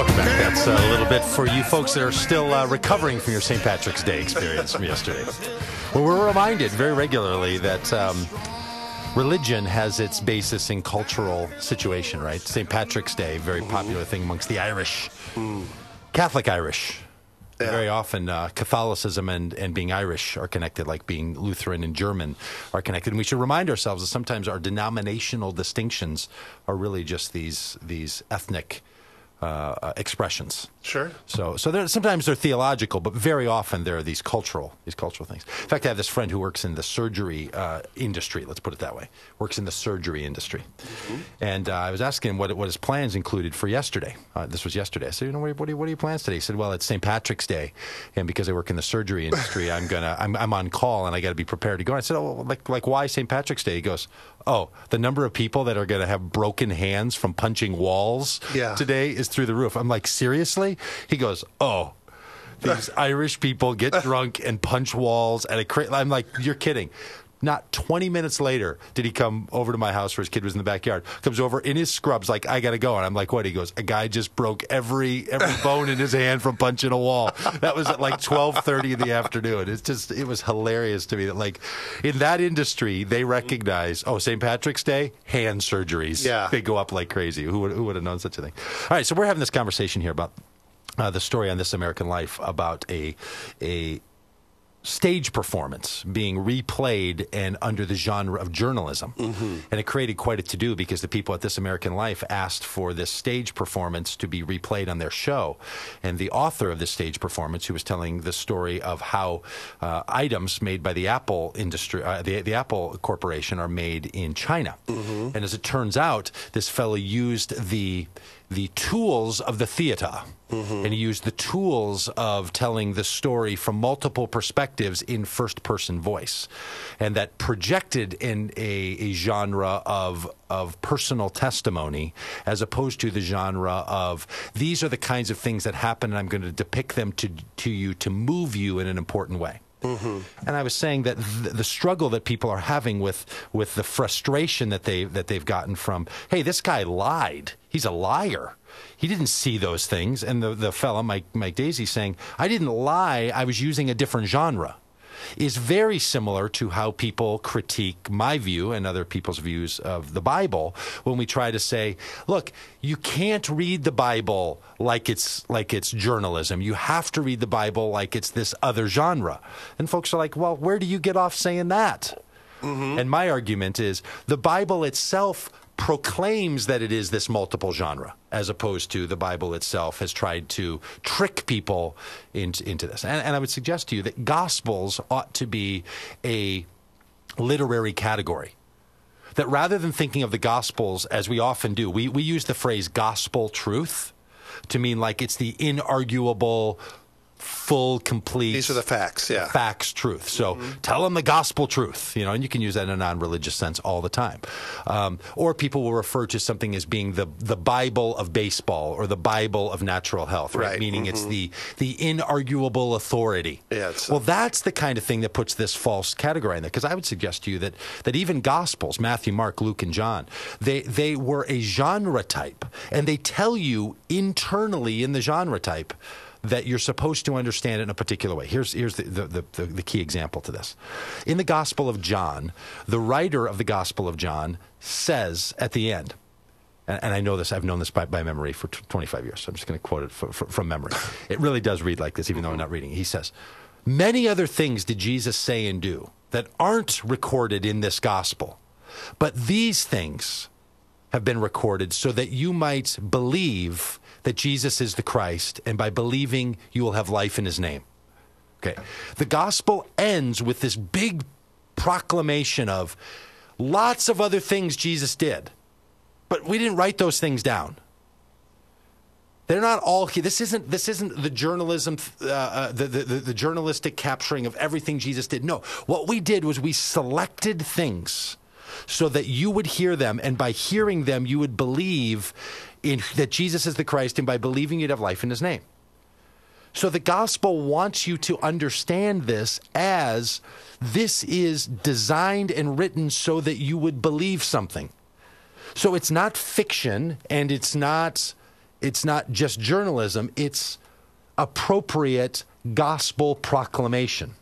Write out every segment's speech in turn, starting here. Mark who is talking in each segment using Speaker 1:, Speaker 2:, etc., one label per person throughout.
Speaker 1: welcome back. That's a little bit for you folks that are still recovering from your St. Patrick's Day experience from yesterday. Well, we're reminded very regularly that religion has its basis in cultural situation, right? St. Patrick's Day, very popular thing amongst the Irish, Catholic Irish. Yeah. Very often, Catholicism and being Irish are connected, like being Lutheran and German are connected. And we should remind ourselves that sometimes our denominational distinctions are really just these ethnic expressions.
Speaker 2: Sure.
Speaker 1: So sometimes they're theological, but very often there are these cultural things. In fact, I have this friend who works in the surgery industry. Let's put it that way. Works in the surgery industry, and I was asking him what his plans included for yesterday. This was yesterday. I said, what are your plans today? He said, well, it's St. Patrick's Day, and because I work in the surgery industry, I'm on call and I got to be prepared to go. And I said, oh, like why St. Patrick's Day? He goes, oh, the number of people that are going to have broken hands from punching walls today is through the roof. I'm like, seriously? He goes, oh, these Irish people get drunk and punch walls at a I'm like, you're kidding. Not 20 minutes later did he come over to my house where his kid was in the backyard. Comes over in his scrubs like, I got to go. And I'm like, what? He goes, a guy just broke every bone in his hand from punching a wall. That was at like 12:30 in the afternoon. It was hilarious to me that like in that industry, they recognize, oh, St. Patrick's Day, hand surgeries. Yeah. They go up like crazy. Who would have known such a thing? All right, so we're having this conversation here about the story on This American Life about a stage performance being replayed and under the genre of journalism. And it created quite a to-do because the people at This American Life asked for this stage performance to be replayed on their show. And the author of this stage performance, who was telling the story of how items made by the Apple industry, the Apple Corporation, are made in China. And as it turns out, this fellow used the tools of the theater, and he used the tools of telling the story from multiple perspectives in first-person voice, and that projected in a genre of personal testimony as opposed to the genre of these are the kinds of things that happen, and I'm going to depict them to you to move you in an important way. And I was saying that the struggle that people are having with the frustration that they've gotten from, hey, this guy lied. He's a liar. He didn't see those things. And the fella, Mike Daisy, saying, I didn't lie. I was using a different genre, is very similar to how people critique my view and other people's views of the Bible when we try to say, look, you can't read the Bible like it's journalism. You have to read the Bible like it's this other genre. And folks are like, well, where do you get off saying that? And my argument is the Bible itself proclaims that it is this multiple genre, as opposed to the Bible itself has tried to trick people into this. And I would suggest to you that Gospels ought to be a literary category. That rather than thinking of the Gospels as we often do, we use the phrase gospel truth to mean like it's the inarguable, full, complete.
Speaker 2: These are the facts, yeah.
Speaker 1: Facts, truth. So tell them the gospel truth, and you can use that in a non-religious sense all the time. Or people will refer to something as being the Bible of baseball or the Bible of natural health, right? Meaning it's the inarguable authority. Yeah, well, that's the kind of thing that puts this false category in there. Because I would suggest to you that even Gospels, Matthew, Mark, Luke, and John, they were a genre type. And they tell you internally in the genre type that you're supposed to understand it in a particular way. Here's the key example to this. In the Gospel of John, the writer of the Gospel of John says at the end, and I know this, I've known this by memory for 25 years, so I'm just going to quote it from memory. It really does read like this, even though I'm not reading it. He says, many other things did Jesus say and do that aren't recorded in this Gospel, but these things have been recorded so that you might believe that Jesus is the Christ, and by believing, you will have life in his name. Okay. The gospel ends with this big proclamation of lots of other things Jesus did, but we didn't write those things down. They're not all here. This isn't the journalism, the journalistic capturing of everything Jesus did. No, what we did was we selected things so that you would hear them, and by hearing them, you would believe that Jesus is the Christ, and by believing you'd have life in his name. So the gospel wants you to understand this as this is designed and written so that you would believe something. So it's not fiction, and it's not it's not just journalism, it's appropriate gospel proclamation.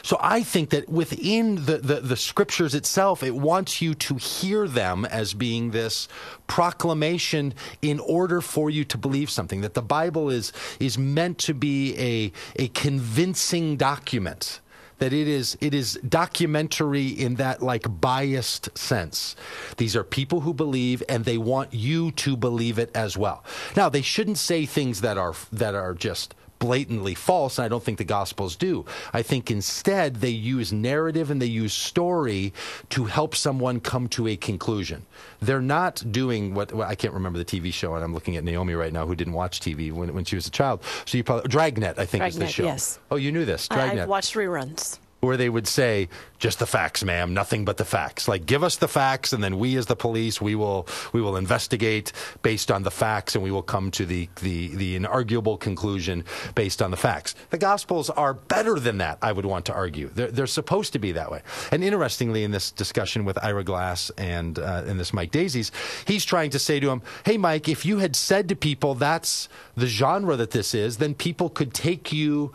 Speaker 1: So I think that within the scriptures itself, it wants you to hear them as being this proclamation in order for you to believe something, that the Bible is meant to be a convincing document, that it is documentary in that like biased sense. These are people who believe, and they want you to believe it as well. Now, they shouldn't say things that are just blatantly false, and I don't think the Gospels do. I think instead they use narrative and they use story to help someone come to a conclusion. They're not doing what I can't remember the TV show, and I'm looking at Naomi right now, who didn't watch TV when she was a child. So you probably Dragnet, I think, is the show.
Speaker 2: Yes.
Speaker 1: Oh, you knew this. Dragnet.
Speaker 2: I've watched reruns.
Speaker 1: Where they would say, just the facts, ma'am, nothing but the facts. Like, give us the facts, and then we as the police, we will investigate based on the facts, and we will come to the inarguable conclusion based on the facts. The Gospels are better than that, I would want to argue. They're supposed to be that way. And interestingly, in this discussion with Ira Glass and this Mike Daisies, he's trying to say to him, hey, Mike, if you had said to people that's the genre that this is, then people could take you...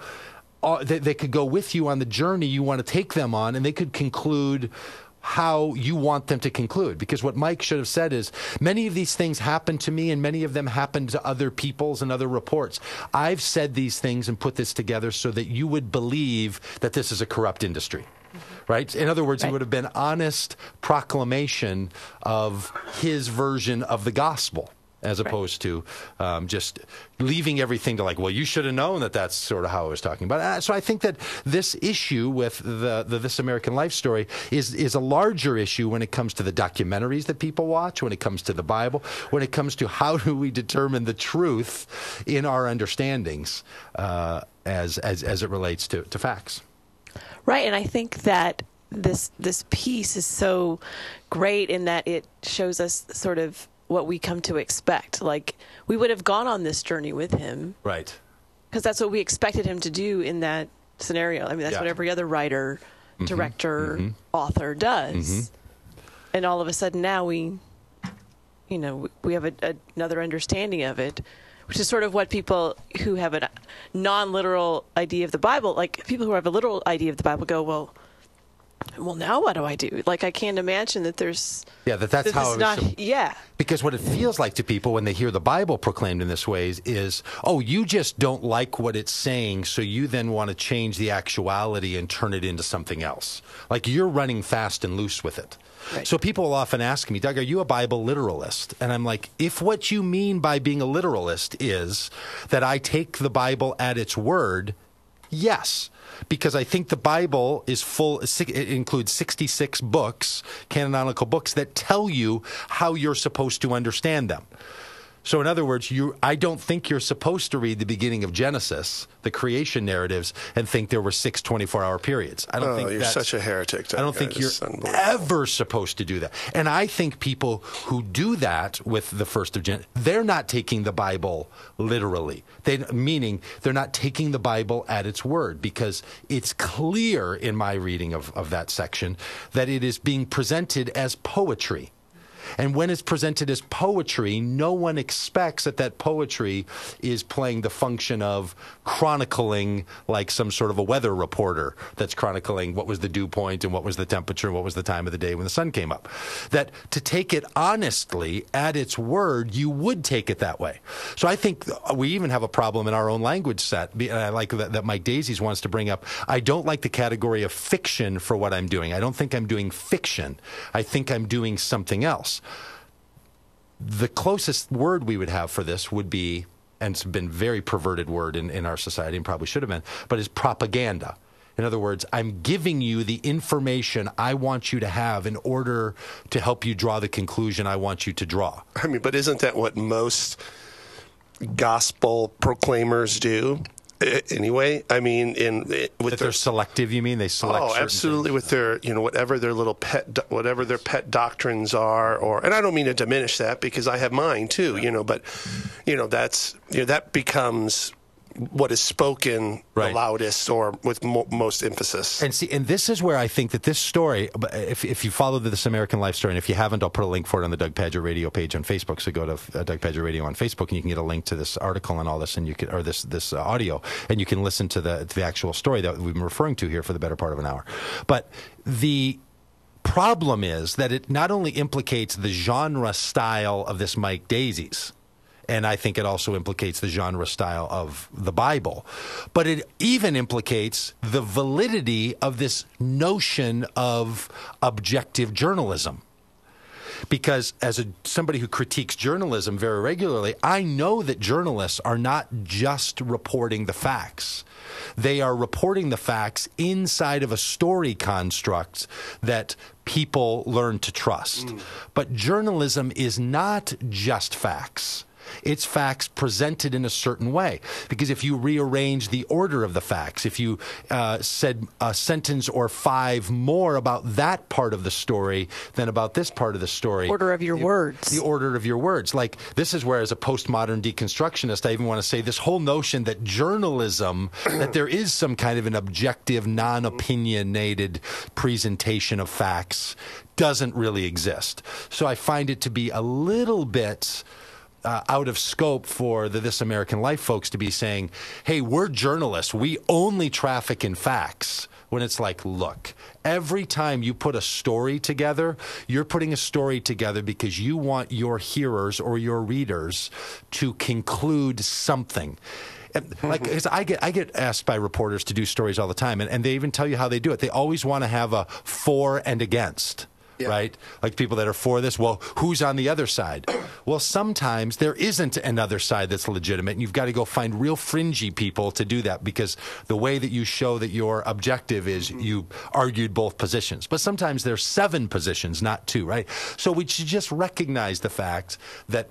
Speaker 1: They could go with you on the journey you want to take them on, and they could conclude how you want them to conclude. Because what Mike should have said is, many of these things happened to me, and many of them happened to other peoples and other reports. I've said these things and put this together so that you would believe that this is a corrupt industry. Right? In other words, It would have been honest proclamation of his version of the gospel, as opposed to just leaving everything to like, well, you should have known that that's sort of how I was talking about. So I think that this issue with the This American Life story is a larger issue when it comes to the documentaries that people watch, when it comes to the Bible, when it comes to how do we determine the truth in our understandings as it relates to facts.
Speaker 2: Right, and I think that this piece is so great in that it shows us sort of what we come to expect. Like, we would have gone on this journey with him.
Speaker 1: Right.
Speaker 2: Because that's what we expected him to do in that scenario. I mean, that's what every other writer, director, author does. And all of a sudden now we have another understanding of it, which is sort of what people who have a non-literal idea of the Bible, like people who have a literal idea of the Bible go, well, now what do I do? Like, I can't imagine that there's... Yeah, that's how it was... Because what it feels like to people when they hear the Bible proclaimed in this way is, oh, you just don't like what it's saying, so you then want to change the actuality and turn it into something else. Like, you're running fast and loose with it. Right. So people will often ask me, Doug, are you a Bible literalist? And I'm like, if what you mean by being a literalist is that I take the Bible at its word, yes. Because I think the Bible is full, it includes 66 books, canonical books, that tell you how you're supposed to understand them. So in other words, I don't think you're supposed to read the beginning of Genesis, the creation narratives, and think there were 6 24-hour periods. I don't think
Speaker 3: you're such a heretic.
Speaker 1: I don't think you're ever supposed to do that. And I think people who do that with the first of Genesis, they're not taking the Bible literally. Meaning they're not taking the Bible at its word, because it's clear in my reading of that section that it is being presented as poetry. And when it's presented as poetry, no one expects that poetry is playing the function of chronicling like some sort of a weather reporter that's chronicling what was the dew point and what was the temperature and what was the time of the day when the sun came up. That to take it honestly at its word, you would take it that way. So I think we even have a problem in our own language set. And I like that Mike Daisies wants to bring up, I don't like the category of fiction for what I'm doing. I don't think I'm doing fiction. I think I'm doing something else. The closest word we would have for this would be, and it's been a very perverted word in our society and probably should have been, but is propaganda. In other words, I'm giving you the information I want you to have in order to help you draw the conclusion I want you to draw.
Speaker 3: I mean, but isn't that what most gospel proclaimers do? Anyway, I mean,
Speaker 1: they're selective. You mean they select?
Speaker 3: Oh, absolutely. With their, whatever their little whatever their pet doctrines are, and I don't mean to diminish that because I have mine too. But that's that becomes what is spoken
Speaker 1: Right.
Speaker 3: the loudest or with most emphasis.
Speaker 1: And see, and this is where I think that this story, if you follow the This American Life story, and if you haven't, I'll put a link for it on the Doug Pagitt Radio page on Facebook. So go to Doug Pagitt Radio on Facebook, and you can get a link to this article and all this, and you can, or this audio, and you can listen to the actual story that we've been referring to here for the better part of an hour. But the problem is that it not only implicates the genre style of this Mike Daisies, and I think it also implicates the genre style of the Bible, but it even implicates the validity of this notion of objective journalism. Because as somebody who critiques journalism very regularly, I know that journalists are not just reporting the facts. They are reporting the facts inside of a story construct that people learn to trust. But journalism is not just facts. It's facts presented in a certain way. Because if you rearrange the order of the facts, if you said a sentence or 5 more about that part of the story than about this part of the story.
Speaker 2: Order of your words.
Speaker 1: The order of your words. Like, this is where, as a postmodern deconstructionist, I even want to say this whole notion that journalism, that there is some kind of an objective, non-opinionated presentation of facts, doesn't really exist. So I find it to be a little bit out of scope for the This American Life folks to be saying, hey, we're journalists, we only traffic in facts. When it's like, look, every time you put a story together, you're putting a story together because you want your hearers or your readers to conclude something. Like, 'cause I get asked by reporters to do stories all the time, and they even tell you how they do it. They always want to have a for and against. Yeah. Right? Like people that are for this, well, who's on the other side? Well, sometimes there isn't another side that's legitimate, and you've got to go find real fringy people to do that, because the way that you show that your objective is you argued both positions. But sometimes there's 7 positions, not 2, right? So we should just recognize the fact that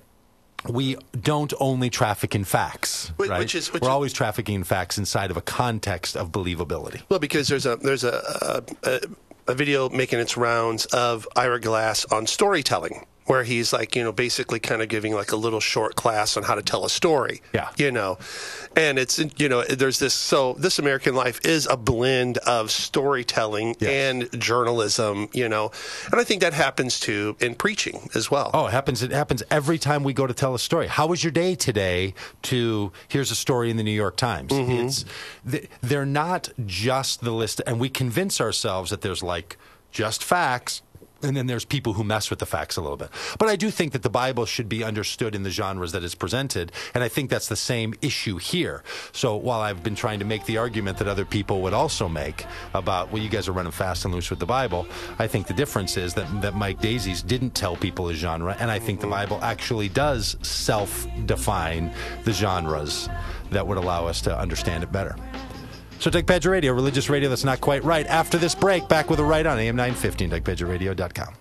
Speaker 1: we don't only traffic in facts, right? We're always trafficking in facts inside of a context of believability.
Speaker 3: Well, because there's a video making its rounds of Ira Glass on storytelling, where he's like, basically kind of giving like a little short class on how to tell a story.
Speaker 1: Yeah.
Speaker 3: And it's, there's this, so This American Life is a blend of storytelling and journalism, and I think that happens too in preaching as well.
Speaker 1: Oh, it happens every time we go to tell a story. How was your day today? Here's a story in the New York Times. They're not just the list, and we convince ourselves that there's like just facts, and then there's people who mess with the facts a little bit. But I do think that the Bible should be understood in the genres that it's presented, and I think that's the same issue here. So while I've been trying to make the argument that other people would also make about, well, you guys are running fast and loose with the Bible, I think the difference is that Mike Daisies didn't tell people a genre, and I think the Bible actually does self-define the genres that would allow us to understand it better. So Doug Pagitt Radio, religious radio that's not quite right. After this break, back with a right on AM 950 and DougPagittRadio.com.